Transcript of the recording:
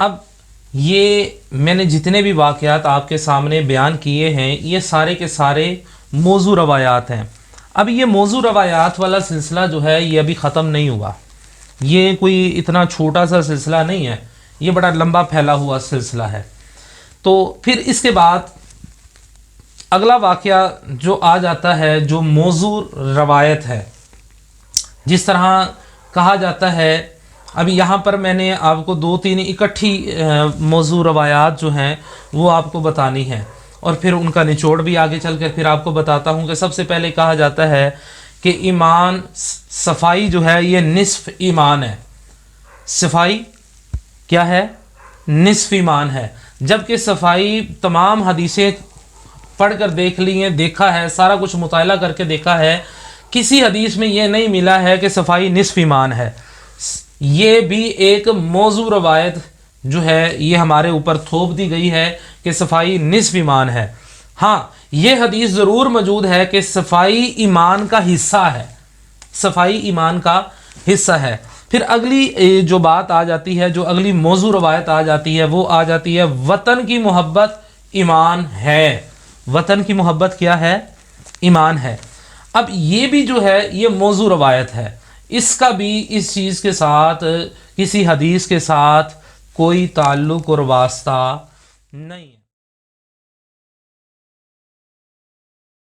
اب یہ میں نے جتنے بھی واقعات آپ کے سامنے بیان کیے ہیں یہ سارے کے سارے موضوع روایات ہیں. اب یہ موضوع روایات والا سلسلہ جو ہے یہ ابھی ختم نہیں ہوا. یہ کوئی اتنا چھوٹا سا سلسلہ نہیں ہے، یہ بڑا لمبا پھیلا ہوا سلسلہ ہے. تو پھر اس کے بعد اگلا واقعہ جو آ جاتا ہے جو موضوع روایت ہے، جس طرح کہا جاتا ہے. ابھی یہاں پر میں نے آپ کو 2-3 اکٹھی موضوع روایات جو ہیں وہ آپ کو بتانی ہیں، اور پھر ان کا نچوڑ بھی آگے چل کر پھر آپ کو بتاتا ہوں. کہ سب سے پہلے کہا جاتا ہے کہ ایمان، صفائی جو ہے یہ نصف ایمان ہے. صفائی کیا ہے؟ نصف ایمان ہے. جبکہ صفائی تمام حدیثیں پڑھ کر دیکھ لی ہیں، دیکھا ہے، سارا کچھ مطالعہ کر کے دیکھا ہے، کسی حدیث میں یہ نہیں ملا ہے کہ صفائی نصف ایمان ہے. یہ بھی ایک موضوع روایت جو ہے یہ ہمارے اوپر تھوپ دی گئی ہے کہ صفائی نصف ایمان ہے. ہاں یہ حدیث ضرور موجود ہے کہ صفائی ایمان کا حصہ ہے، صفائی ایمان کا حصہ ہے. پھر اگلی جو بات آ جاتی ہے، جو اگلی موضوع روایت آ جاتی ہے وہ آ جاتی ہے وطن کی محبت ایمان ہے. وطن کی محبت کیا ہے؟ ایمان ہے. اب یہ بھی جو ہے یہ موضوع روایت ہے، اس کا بھی اس چیز کے ساتھ، کسی حدیث کے ساتھ کوئی تعلق اور واسطہ نہیں ہے.